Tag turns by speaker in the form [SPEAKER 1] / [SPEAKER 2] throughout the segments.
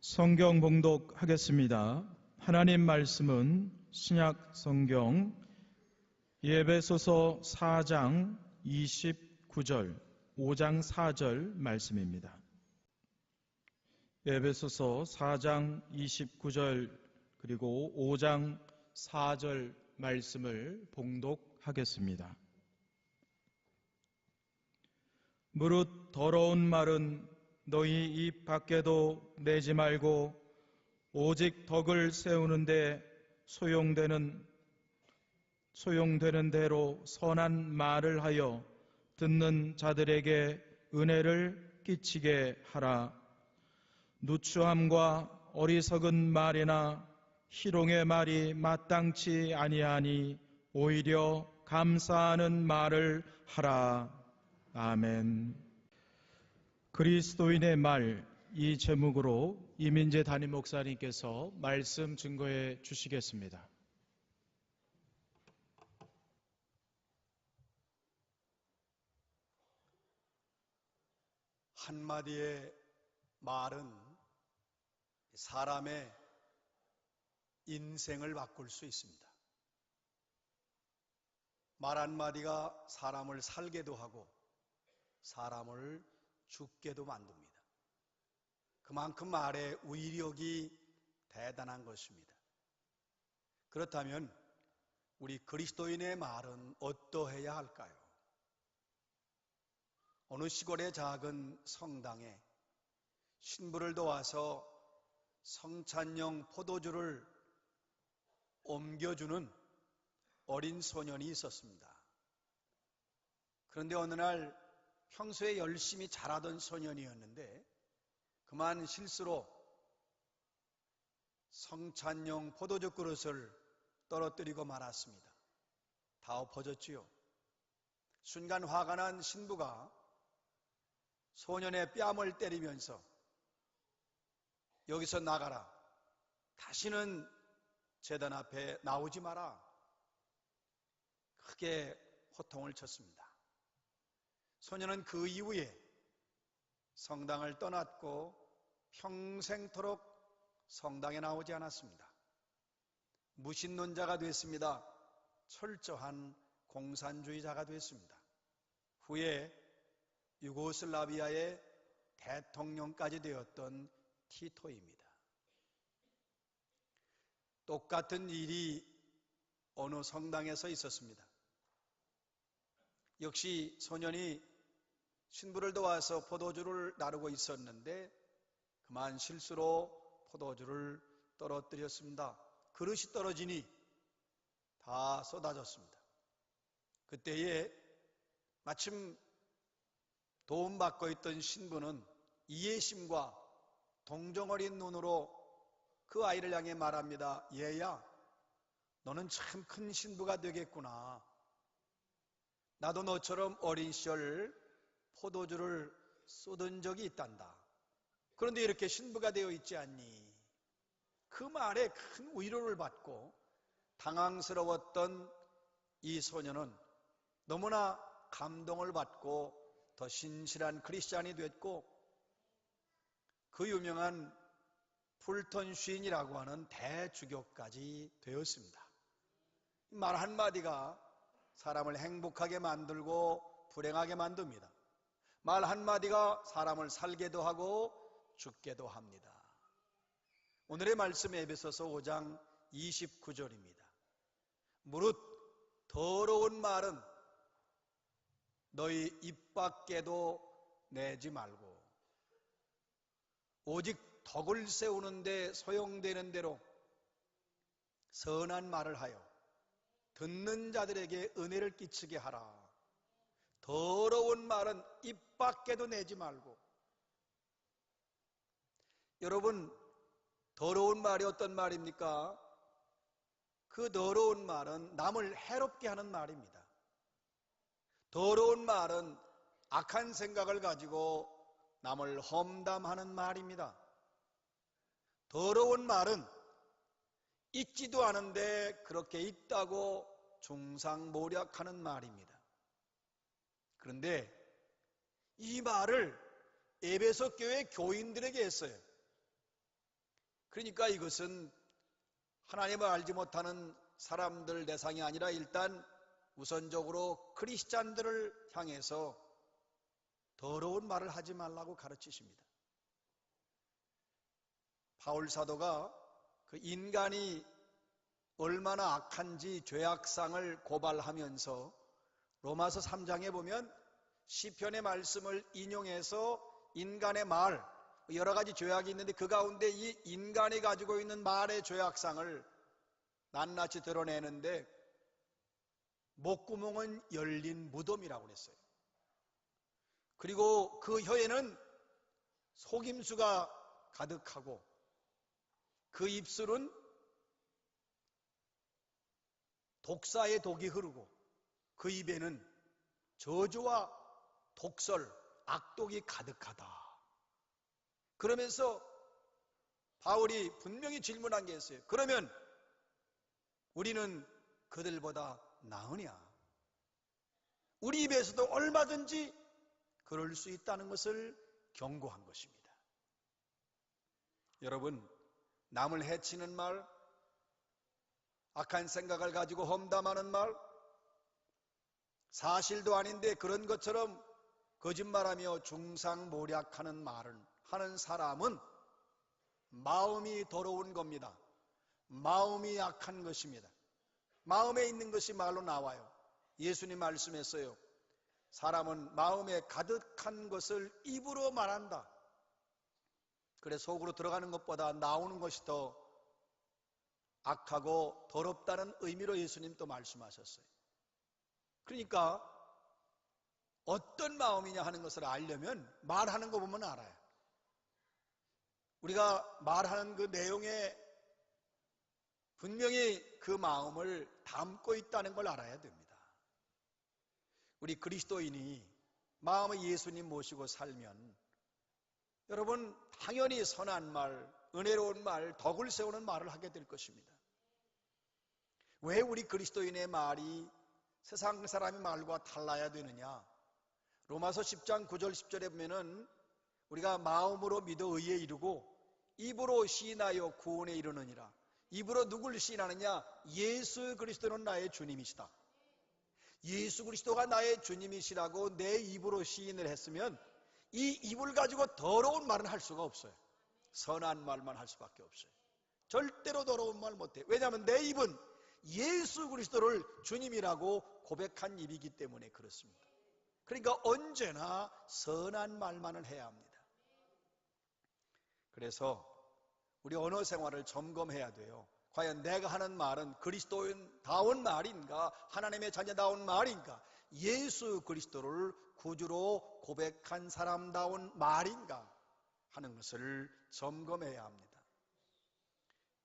[SPEAKER 1] 성경 봉독하겠습니다. 하나님 말씀은 신약 성경 에베소서 4장 29절, 5장 4절 말씀입니다. 에베소서 4장 29절 그리고 5장 4절 말씀을 봉독하겠습니다. 무릇 더러운 말은 너희 입 밖에도 내지 말고 오직 덕을 세우는데 소용되는 대로 선한 말을 하여 듣는 자들에게 은혜를 끼치게 하라. 누추함과 어리석은 말이나 희롱의 말이 마땅치 아니하니 오히려 감사하는 말을 하라. 아멘. 그리스도인의 말, 이 제목으로 이민재 담임 목사님께서 말씀 증거해 주시겠습니다.
[SPEAKER 2] 한마디의 말은 사람의 인생을 바꿀 수 있습니다. 말 한마디가 사람을 살게도 하고 사람을 죽게도 만듭니다. 그만큼 말의 위력이 대단한 것입니다. 그렇다면 우리 그리스도인의 말은 어떠해야 할까요? 어느 시골의 작은 성당에 신부를 도와서 성찬용 포도주를 옮겨주는 어린 소년이 있었습니다. 그런데 어느 날 평소에 열심히 자라던 소년이었는데 그만 실수로 성찬용 포도주 그릇을 떨어뜨리고 말았습니다. 다 엎어졌지요. 순간 화가 난 신부가 소년의 뺨을 때리면서 여기서 나가라. 다시는 제단 앞에 나오지 마라. 크게 호통을 쳤습니다. 소년은 그 이후에 성당을 떠났고 평생토록 성당에 나오지 않았습니다. 무신론자가 됐습니다. 철저한 공산주의자가 됐습니다. 후에 유고슬라비아의 대통령까지 되었던 티토입니다. 똑같은 일이 어느 성당에서 있었습니다. 역시 소년이 신부를 도와서 포도주를 나르고 있었는데 그만 실수로 포도주를 떨어뜨렸습니다. 그릇이 떨어지니 다 쏟아졌습니다. 그때에 마침 도움받고 있던 신부는 이해심과 동정어린 눈으로 그 아이를 향해 말합니다. 얘야, 너는 참 큰 신부가 되겠구나. 나도 너처럼 어린 시절 포도주를 쏟은 적이 있단다. 그런데 이렇게 신부가 되어 있지 않니? 그 말에 큰 위로를 받고 당황스러웠던 이 소녀는 너무나 감동을 받고 더 신실한 크리스찬이 됐고 그 유명한 풀턴 쉰이라고 하는 대주교까지 되었습니다. 말 한마디가 사람을 행복하게 만들고 불행하게 만듭니다. 말 한마디가 사람을 살게도 하고 죽게도 합니다. 오늘의 말씀 에베소서 5장 29절입니다. 무릇 더러운 말은 너희 입 밖에도 내지 말고 오직 덕을 세우는데 소용되는 대로 선한 말을 하여 듣는 자들에게 은혜를 끼치게 하라. 더러운 말은 입 밖에도 내지 말고. 여러분, 더러운 말이 어떤 말입니까? 그 더러운 말은 남을 해롭게 하는 말입니다. 더러운 말은 악한 생각을 가지고 남을 험담하는 말입니다. 더러운 말은 있지도 않은데 그렇게 있다고 중상모략하는 말입니다. 그런데 이 말을 에베소 교회 교인들에게 했어요. 그러니까 이것은 하나님을 알지 못하는 사람들 대상이 아니라 일단 우선적으로 크리스찬들을 향해서 더러운 말을 하지 말라고 가르치십니다. 바울 사도가 그 인간이 얼마나 악한지 죄악상을 고발하면서 로마서 3장에 보면 시편의 말씀을 인용해서 인간의 말, 여러 가지 죄악이 있는데 그 가운데 이 인간이 가지고 있는 말의 죄악상을 낱낱이 드러내는데 목구멍은 열린 무덤이라고 그랬어요. 그리고 그 혀에는 속임수가 가득하고 그 입술은 독사의 독이 흐르고 그 입에는 저주와 독설, 악독이 가득하다. 그러면서 바울이 분명히 질문한 게 있어요. 그러면 우리는 그들보다 나으냐? 우리 입에서도 얼마든지 그럴 수 있다는 것을 경고한 것입니다. 여러분, 남을 해치는 말, 악한 생각을 가지고 험담하는 말, 사실도 아닌데 그런 것처럼 거짓말하며 중상모략하는 말을 하는 사람은 마음이 더러운 겁니다. 마음이 약한 것입니다. 마음에 있는 것이 말로 나와요. 예수님 말씀했어요. 사람은 마음에 가득한 것을 입으로 말한다. 그래 속으로 들어가는 것보다 나오는 것이 더 악하고 더럽다는 의미로 예수님 또 말씀하셨어요. 그러니까 어떤 마음이냐 하는 것을 알려면 말하는 거 보면 알아요. 우리가 말하는 그 내용에 분명히 그 마음을 담고 있다는 걸 알아야 됩니다. 우리 그리스도인이 마음의 예수님 모시고 살면 여러분 당연히 선한 말, 은혜로운 말, 덕을 세우는 말을 하게 될 것입니다. 왜 우리 그리스도인의 말이 세상 사람의 말과 달라야 되느냐? 로마서 10장 9절 10절에 보면은 우리가 마음으로 믿어 의에 이르고 입으로 시인하여 구원에 이르느니라. 입으로 누굴 시인하느냐? 예수 그리스도는 나의 주님이시다. 예수 그리스도가 나의 주님이시라고 내 입으로 시인을 했으면 이 입을 가지고 더러운 말은 할 수가 없어요. 선한 말만 할 수밖에 없어요. 절대로 더러운 말 못해. 왜냐하면 내 입은 예수 그리스도를 주님이라고 고백한 입이기 때문에 그렇습니다. 그러니까 언제나 선한 말만을 해야 합니다. 그래서 우리 언어 생활을 점검해야 돼요. 과연 내가 하는 말은 그리스도인다운 말인가? 하나님의 자녀다운 말인가? 예수 그리스도를 구주로 고백한 사람다운 말인가? 하는 것을 점검해야 합니다.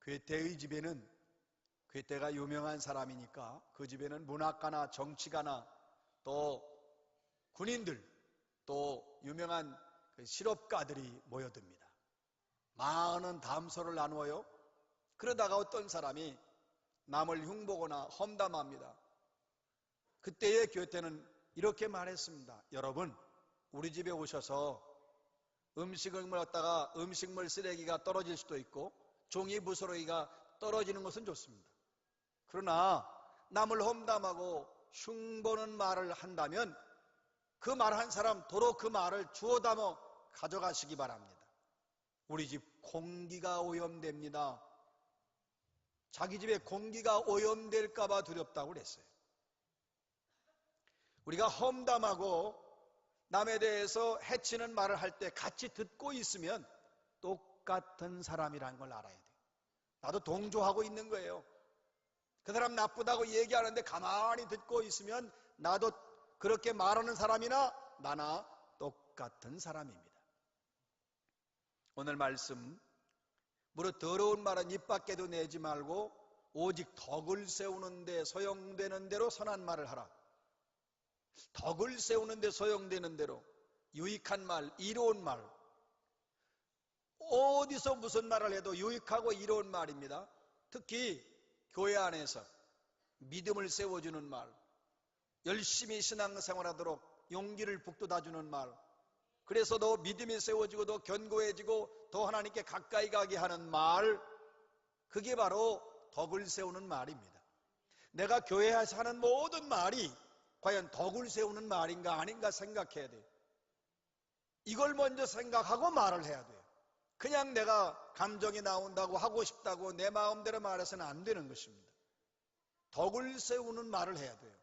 [SPEAKER 2] 괴테의 집에는 괴테가 유명한 사람이니까 그 집에는 문학가나 정치가나 또 군인들 또 유명한 실업가들이 모여듭니다. 많은 담소를 나누어요. 그러다가 어떤 사람이 남을 흉보거나 험담합니다. 그때의 괴테는 이렇게 말했습니다. 여러분, 우리 집에 오셔서 음식을 먹다가 음식물 쓰레기가 떨어질 수도 있고 종이 부스러기가 떨어지는 것은 좋습니다. 그러나 남을 험담하고 흉보는 말을 한다면 그 말한 사람 도로 그 말을 주워 담아 가져가시기 바랍니다. 우리 집 공기가 오염됩니다. 자기 집에 공기가 오염될까 봐 두렵다고 그랬어요. 우리가 험담하고 남에 대해서 해치는 말을 할 때 같이 듣고 있으면 똑같은 사람이라는 걸 알아야 돼요. 나도 동조하고 있는 거예요. 그 사람 나쁘다고 얘기하는데 가만히 듣고 있으면 나도 그렇게 말하는 사람이나 나나 똑같은 사람입니다. 오늘 말씀, 무릇 더러운 말은 입 밖에도 내지 말고 오직 덕을 세우는 데 소용되는 대로 선한 말을 하라. 덕을 세우는 데 소용되는 대로 유익한 말, 이로운 말, 어디서 무슨 말을 해도 유익하고 이로운 말입니다. 특히 교회 안에서 믿음을 세워주는 말, 열심히 신앙생활하도록 용기를 북돋아주는 말, 그래서 더 믿음이 세워지고 더 견고해지고 더 하나님께 가까이 가게 하는 말, 그게 바로 덕을 세우는 말입니다. 내가 교회에서 하는 모든 말이 과연 덕을 세우는 말인가 아닌가 생각해야 돼요. 이걸 먼저 생각하고 말을 해야 돼요. 그냥 내가 감정이 나온다고 하고 싶다고 내 마음대로 말해서는 안 되는 것입니다. 덕을 세우는 말을 해야 돼요.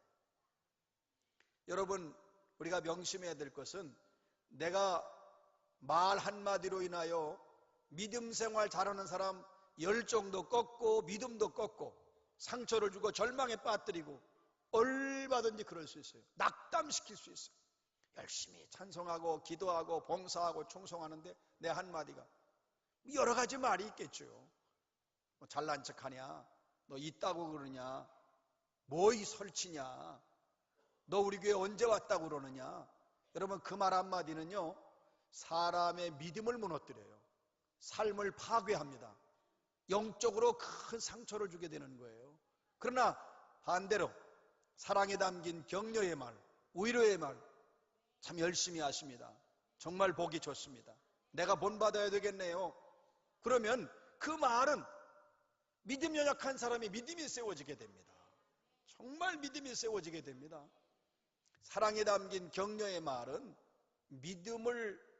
[SPEAKER 2] 여러분, 우리가 명심해야 될 것은 내가 말 한마디로 인하여 믿음 생활 잘하는 사람 열정도 꺾고 믿음도 꺾고 상처를 주고 절망에 빠뜨리고 얼마든지 그럴 수 있어요. 낙담시킬 수 있어요. 열심히 찬송하고 기도하고 봉사하고 충성하는데 내 한마디가 여러 가지 말이 있겠죠. 뭐 잘난 척하냐, 너 있다고 그러냐, 뭐 이 설치냐, 너 우리 교회 언제 왔다고 그러느냐. 여러분, 그 말 한마디는요 사람의 믿음을 무너뜨려요. 삶을 파괴합니다. 영적으로 큰 상처를 주게 되는 거예요. 그러나 반대로 사랑에 담긴 격려의 말, 위로의 말 참 열심히 하십니다. 정말 보기 좋습니다. 내가 본받아야 되겠네요. 그러면 그 말은 믿음 연약한 사람이 믿음이 세워지게 됩니다. 정말 믿음이 세워지게 됩니다. 사랑에 담긴 격려의 말은 믿음을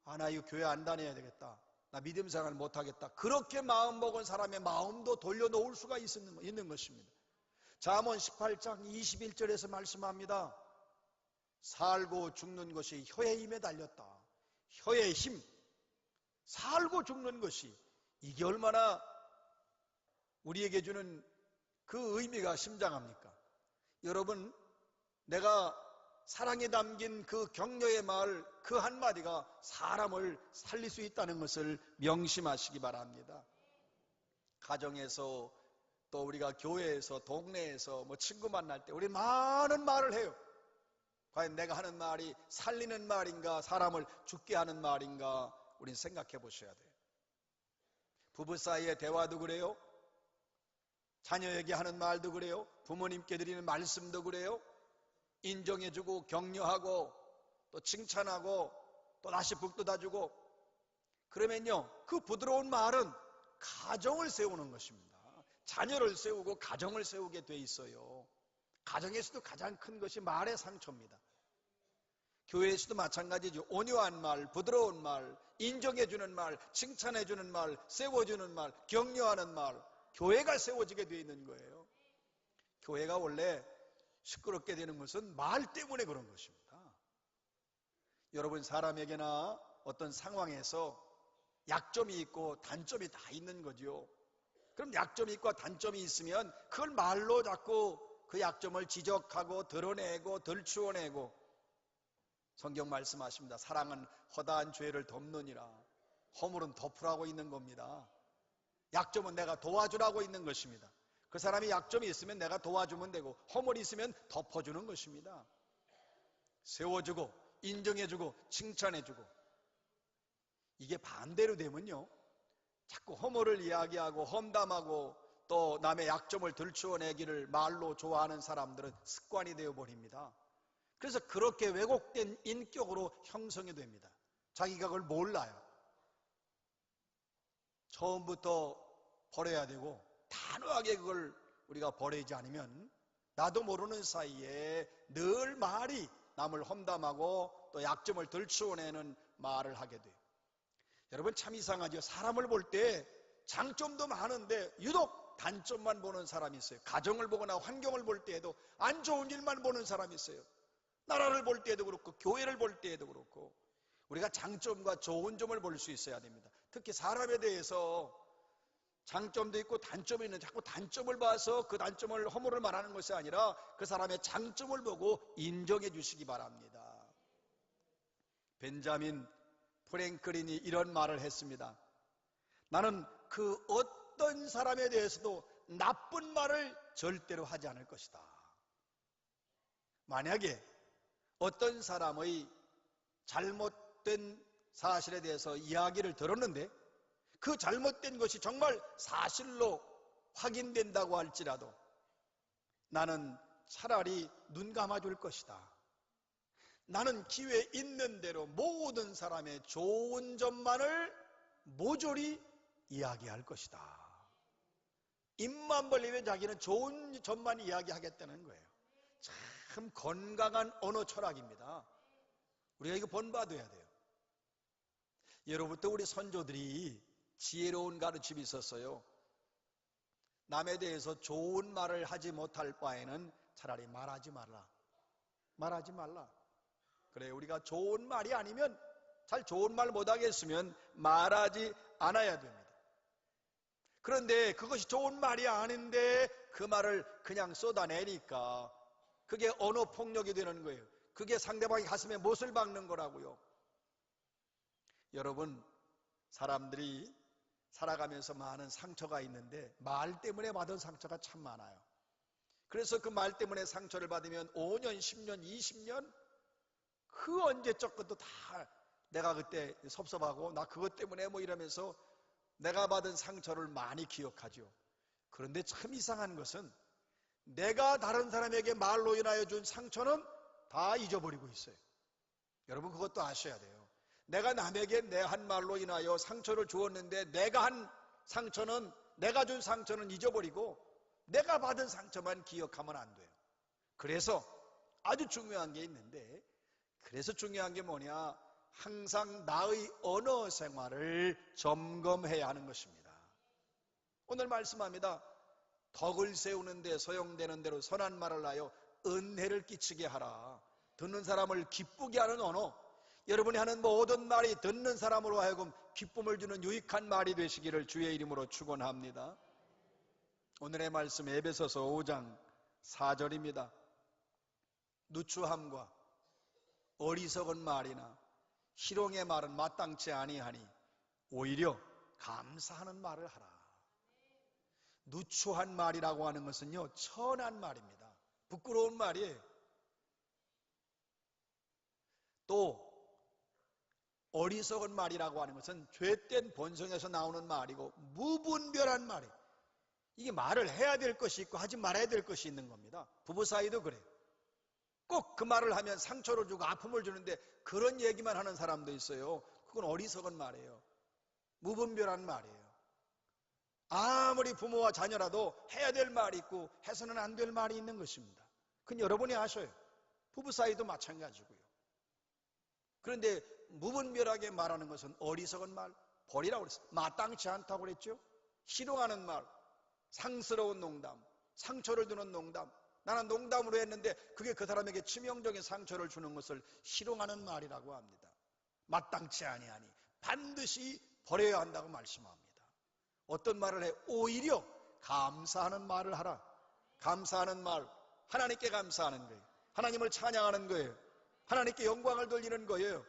[SPEAKER 2] 아유 교회 안 다녀야 되겠다, 나 믿음 생활 못하겠다, 그렇게 마음먹은 사람의 마음도 돌려놓을 수가 있는 것입니다. 잠언 18장 21절에서 말씀합니다. 살고 죽는 것이 혀의 힘에 달렸다. 혀의 힘, 살고 죽는 것이, 이게 얼마나 우리에게 주는 그 의미가 심장합니까? 여러분, 내가 사랑에 담긴 그 격려의 말, 그 한마디가 사람을 살릴 수 있다는 것을 명심하시기 바랍니다. 가정에서 또 우리가 교회에서 동네에서 뭐 친구 만날 때 우리 많은 말을 해요. 과연 내가 하는 말이 살리는 말인가, 사람을 죽게 하는 말인가, 우린 생각해 보셔야 돼요. 부부 사이의 대화도 그래요. 자녀에게 하는 말도 그래요. 부모님께 드리는 말씀도 그래요. 인정해주고 격려하고 또 칭찬하고 또 다시 북돋아주고, 그러면요 그 부드러운 말은 가정을 세우는 것입니다. 자녀를 세우고 가정을 세우게 돼 있어요. 가정에서도 가장 큰 것이 말의 상처입니다. 교회에서도 마찬가지죠. 온유한 말, 부드러운 말, 인정해주는 말, 칭찬해주는 말, 세워주는 말, 격려하는 말, 교회가 세워지게 돼 있는 거예요. 교회가 원래 시끄럽게 되는 것은 말 때문에 그런 것입니다. 여러분, 사람에게나 어떤 상황에서 약점이 있고 단점이 다 있는 거죠. 그럼 약점이 있고 단점이 있으면 그걸 말로 자꾸 그 약점을 지적하고 드러내고 들추어내고, 성경 말씀하십니다. 사랑은 허다한 죄를 덮느니라. 허물은 덮으라고 있는 겁니다. 약점은 내가 도와주라고 있는 것입니다. 그 사람이 약점이 있으면 내가 도와주면 되고, 허물이 있으면 덮어주는 것입니다. 세워주고 인정해주고 칭찬해주고. 이게 반대로 되면요 자꾸 허물을 이야기하고 험담하고 또 남의 약점을 들추어내기를 말로 좋아하는 사람들은 습관이 되어버립니다. 그래서 그렇게 왜곡된 인격으로 형성이 됩니다. 자기가 그걸 몰라요. 처음부터 버려야 되고, 단호하게 그걸 우리가 버리지 않으면 나도 모르는 사이에 늘 말이 남을 험담하고 또 약점을 들추어내는 말을 하게 돼요. 여러분, 참 이상하죠. 사람을 볼 때 장점도 많은데 유독 단점만 보는 사람이 있어요. 가정을 보거나 환경을 볼 때에도 안 좋은 일만 보는 사람이 있어요. 나라를 볼 때에도 그렇고 교회를 볼 때에도 그렇고, 우리가 장점과 좋은 점을 볼 수 있어야 됩니다. 특히 사람에 대해서 장점도 있고 단점이 있는데 자꾸 단점을 봐서 그 단점을 허물을 말하는 것이 아니라 그 사람의 장점을 보고 인정해 주시기 바랍니다. 벤자민 프랭클린이 이런 말을 했습니다. 나는 그 어떤 사람에 대해서도 나쁜 말을 절대로 하지 않을 것이다. 만약에 어떤 사람의 잘못된 사실에 대해서 이야기를 들었는데 그 잘못된 것이 정말 사실로 확인된다고 할지라도 나는 차라리 눈 감아줄 것이다. 나는 기회 있는 대로 모든 사람의 좋은 점만을 모조리 이야기할 것이다. 입만 벌리면 자기는 좋은 점만 이야기하겠다는 거예요. 참 건강한 언어 철학입니다. 우리가 이거 본받아야 돼요. 예로부터 우리 선조들이 지혜로운 가르침이 있었어요. 남에 대해서 좋은 말을 하지 못할 바에는 차라리 말하지 말라. 말하지 말라. 그래, 우리가 좋은 말이 아니면, 잘 좋은 말 못하겠으면 말하지 않아야 됩니다. 그런데 그것이 좋은 말이 아닌데 그 말을 그냥 쏟아내니까 그게 언어 폭력이 되는 거예요. 그게 상대방의 가슴에 못을 박는 거라고요. 여러분, 사람들이 살아가면서 많은 상처가 있는데 말 때문에 받은 상처가 참 많아요. 그래서 그 말 때문에 상처를 받으면 5년, 10년, 20년 그 언제적 것도 다 내가 그때 섭섭하고 나 그것 때문에 뭐 이러면서 내가 받은 상처를 많이 기억하죠. 그런데 참 이상한 것은 내가 다른 사람에게 말로 인하여 준 상처는 다 잊어버리고 있어요. 여러분 그것도 아셔야 돼요. 내가 남에게 내 한 말로 인하여 상처를 주었는데 내가 한 상처는, 내가 준 상처는 잊어버리고 내가 받은 상처만 기억하면 안 돼요. 그래서 아주 중요한 게 있는데, 그래서 중요한 게 뭐냐? 항상 나의 언어 생활을 점검해야 하는 것입니다. 오늘 말씀합니다. 덕을 세우는 데 소용되는 대로 선한 말을 하여 은혜를 끼치게 하라. 듣는 사람을 기쁘게 하는 언어, 여러분이 하는 모든 말이 듣는 사람으로 하여금 기쁨을 주는 유익한 말이 되시기를 주의 이름으로 축원합니다. 오늘의 말씀 에베소서 5장 4절입니다. 누추함과 어리석은 말이나 희롱의 말은 마땅치 아니하니 오히려 감사하는 말을 하라. 누추한 말이라고 하는 것은요, 천한 말입니다. 부끄러운 말이에요. 또 어리석은 말이라고 하는 것은 죄된 본성에서 나오는 말이고 무분별한 말이에요. 이게 말을 해야 될 것이 있고 하지 말아야 될 것이 있는 겁니다. 부부 사이도 그래요. 꼭 그 말을 하면 상처를 주고 아픔을 주는데 그런 얘기만 하는 사람도 있어요. 그건 어리석은 말이에요. 무분별한 말이에요. 아무리 부모와 자녀라도 해야 될 말이 있고 해서는 안 될 말이 있는 것입니다. 그건 여러분이 아셔요. 부부 사이도 마찬가지고요. 그런데 무분별하게 말하는 것은 어리석은 말, 버리라고 그랬어요. 마땅치 않다고 그랬죠. 희롱하는 말, 상스러운 농담, 상처를 주는 농담, 나는 농담으로 했는데 그게 그 사람에게 치명적인 상처를 주는 것을 희롱하는 말이라고 합니다. 마땅치 아니하니 반드시 버려야 한다고 말씀합니다. 어떤 말을 해? 오히려 감사하는 말을 하라. 감사하는 말, 하나님께 감사하는 거예요. 하나님을 찬양하는 거예요. 하나님께 영광을 돌리는 거예요.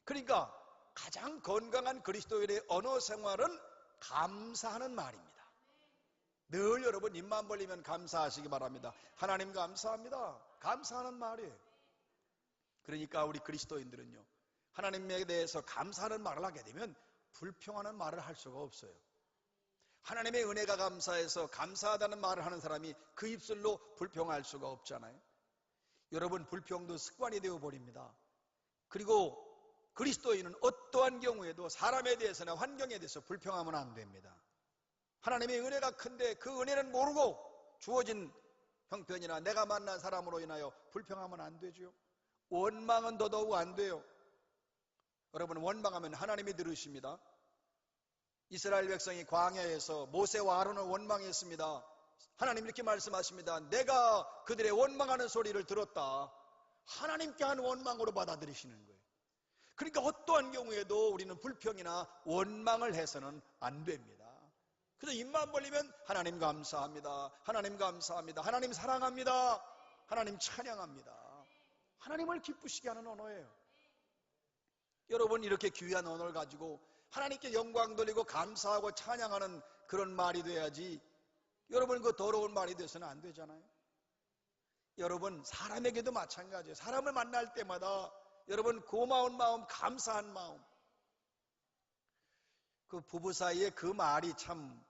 [SPEAKER 2] 그러니까 가장 건강한 그리스도인의 언어 생활은 감사하는 말입니다. 늘 여러분 입만 벌리면 감사하시기 바랍니다. 하나님 감사합니다. 감사하는 말이에요. 그러니까 우리 그리스도인들은요, 하나님에 대해서 감사하는 말을 하게 되면 불평하는 말을 할 수가 없어요. 하나님의 은혜가 감사해서 감사하다는 말을 하는 사람이 그 입술로 불평할 수가 없잖아요. 여러분 불평도 습관이 되어버립니다. 그리고 그리스도인은 어떠한 경우에도 사람에 대해서나 환경에 대해서 불평하면 안 됩니다. 하나님의 은혜가 큰데 그 은혜는 모르고 주어진 형편이나 내가 만난 사람으로 인하여 불평하면 안 되죠. 원망은 더더욱 안 돼요. 여러분 원망하면 하나님이 들으십니다. 이스라엘 백성이 광야에서 모세와 아론을 원망했습니다. 하나님 이렇게 말씀하십니다. 내가 그들의 원망하는 소리를 들었다. 하나님께 한 원망으로 받아들이시는 거예요. 그러니까 어떠한 경우에도 우리는 불평이나 원망을 해서는 안 됩니다. 그래서 입만 벌리면 하나님 감사합니다. 하나님 감사합니다. 하나님 사랑합니다. 하나님 찬양합니다. 하나님을 기쁘시게 하는 언어예요. 여러분 이렇게 귀한 언어를 가지고 하나님께 영광 돌리고 감사하고 찬양하는 그런 말이 돼야지, 여러분 그 더러운 말이 돼서는 안 되잖아요. 여러분 사람에게도 마찬가지예요. 사람을 만날 때마다 여러분 고마운 마음, 감사한 마음, 그 부부 사이에 그 말이 참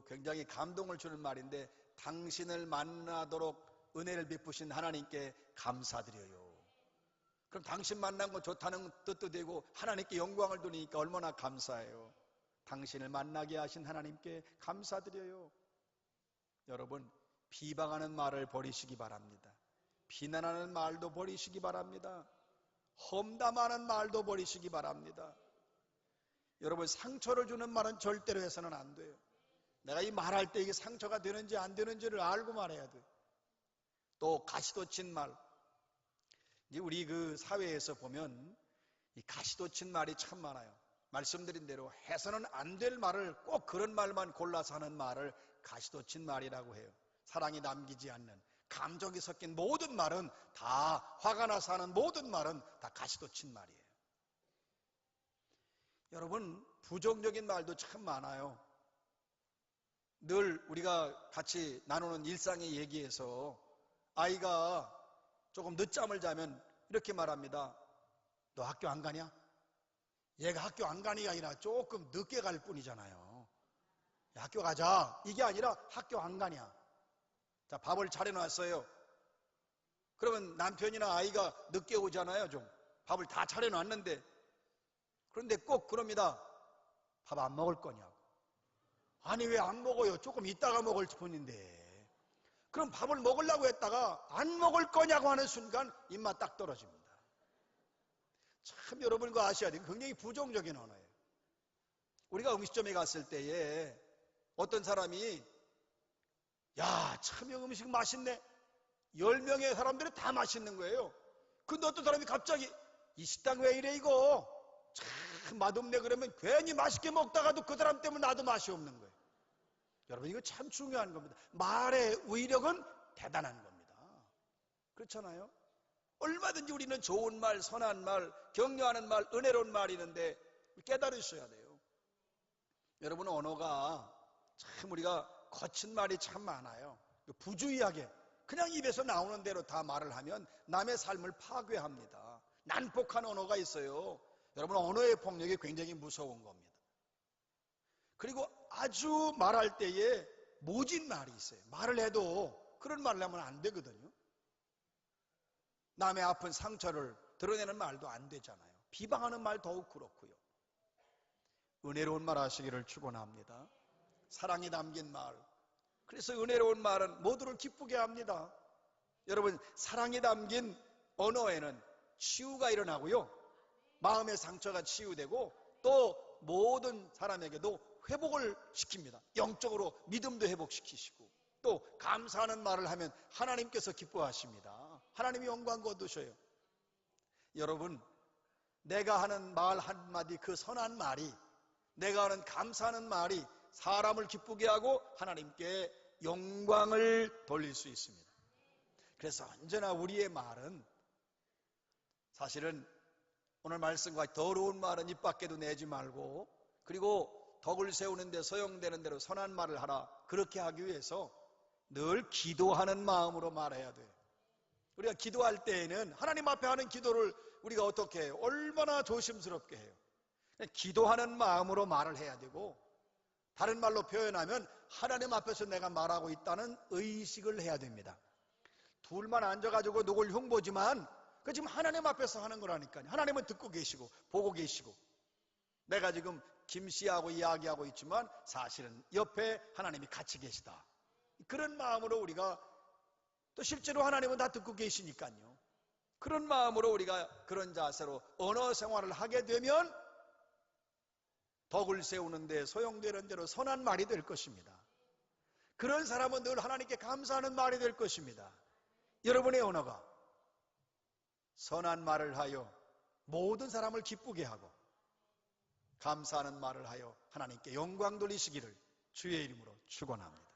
[SPEAKER 2] 굉장히 감동을 주는 말인데, 당신을 만나도록 은혜를 베푸신 하나님께 감사드려요. 그럼 당신 만난 거 좋다는 뜻도 되고 하나님께 영광을 돌리니까 얼마나 감사해요. 당신을 만나게 하신 하나님께 감사드려요. 여러분, 비방하는 말을 버리시기 바랍니다. 비난하는 말도 버리시기 바랍니다. 험담하는 말도 버리시기 바랍니다. 여러분, 상처를 주는 말은 절대로 해서는 안 돼요. 내가 이 말할 때 이게 상처가 되는지 안 되는지를 알고 말해야 돼. 또 가시돋친 말. 이제 우리 그 사회에서 보면 이 가시돋친 말이 참 많아요. 말씀드린 대로 해서는 안 될 말을 꼭 그런 말만 골라서 하는 말을 가시돋친 말이라고 해요. 사랑이 남기지 않는, 감정이 섞인 모든 말은 다, 화가 나서 하는 모든 말은 다 가시돋친 말이에요. 여러분, 부정적인 말도 참 많아요. 늘 우리가 같이 나누는 일상의 얘기에서 아이가 조금 늦잠을 자면 이렇게 말합니다. 너 학교 안 가냐? 얘가 학교 안 가니가 아니라 조금 늦게 갈 뿐이잖아요. 야, 학교 가자. 이게 아니라 학교 안 가냐? 자, 밥을 차려놨어요. 그러면 남편이나 아이가 늦게 오잖아요. 좀 밥을 다 차려놨는데, 그런데 꼭 그럽니다. 밥 안 먹을 거냐고. 아니, 왜 안 먹어요? 조금 이따가 먹을 뿐인데. 그럼 밥을 먹으려고 했다가 안 먹을 거냐고 하는 순간 입맛 딱 떨어집니다. 참, 여러분 그거 아셔야 돼요. 굉장히 부정적인 언어예요. 우리가 음식점에 갔을 때에 어떤 사람이 야, 참, 이 음식 맛있네. 10명의 사람들이 다 맛있는 거예요. 근데 어떤 사람이 갑자기 이 식당 왜 이래 이거? 참 맛없네. 그러면 괜히 맛있게 먹다가도 그 사람 때문에 나도 맛이 없는 거예요. 여러분, 이거 참 중요한 겁니다. 말의 위력은 대단한 겁니다. 그렇잖아요? 얼마든지 우리는 좋은 말, 선한 말, 격려하는 말, 은혜로운 말이 있는데 깨달으셔야 돼요. 여러분, 언어가 참 우리가 거친 말이 참 많아요. 부주의하게 그냥 입에서 나오는 대로 다 말을 하면 남의 삶을 파괴합니다. 난폭한 언어가 있어요. 여러분, 언어의 폭력이 굉장히 무서운 겁니다. 그리고 아주 말할 때에 모진 말이 있어요. 말을 해도 그런 말을 하면 안 되거든요. 남의 아픈 상처를 드러내는 말도 안 되잖아요. 비방하는 말 더욱 그렇고요. 은혜로운 말 하시기를 축원합니다. 사랑이 담긴 말. 그래서 은혜로운 말은 모두를 기쁘게 합니다. 여러분, 사랑이 담긴 언어에는 치유가 일어나고요. 마음의 상처가 치유되고 또 모든 사람에게도 회복을 시킵니다. 영적으로 믿음도 회복시키시고 또 감사하는 말을 하면 하나님께서 기뻐하십니다. 하나님이 영광 거두셔요. 여러분, 내가 하는 말 한마디, 그 선한 말이, 내가 하는 감사하는 말이 사람을 기쁘게 하고 하나님께 영광을 돌릴 수 있습니다. 그래서 언제나 우리의 말은 사실은 오늘 말씀과 더러운 말은 입 밖에도 내지 말고, 그리고 덕을 세우는 데 소용되는 대로 선한 말을 하라. 그렇게 하기 위해서 늘 기도하는 마음으로 말해야 돼요. 우리가 기도할 때에는 하나님 앞에 하는 기도를 우리가 어떻게 해요? 얼마나 조심스럽게 해요. 기도하는 마음으로 말을 해야 되고, 다른 말로 표현하면 하나님 앞에서 내가 말하고 있다는 의식을 해야 됩니다. 둘만 앉아가지고 누굴 흉보지만 그 지금 하나님 앞에서 하는 거라니까요. 하나님은 듣고 계시고 보고 계시고, 내가 지금 김씨하고 이야기하고 있지만 사실은 옆에 하나님이 같이 계시다. 그런 마음으로 우리가, 또 실제로 하나님은 다 듣고 계시니까요. 그런 마음으로 우리가 그런 자세로 언어 생활을 하게 되면 덕을 세우는 데 소용되는 대로 선한 말이 될 것입니다. 그런 사람은 늘 하나님께 감사하는 말이 될 것입니다. 여러분의 언어가 선한 말을 하여 모든 사람을 기쁘게 하고 감사하는 말을 하여 하나님께 영광 돌리시기를 주의 이름으로 축원합니다.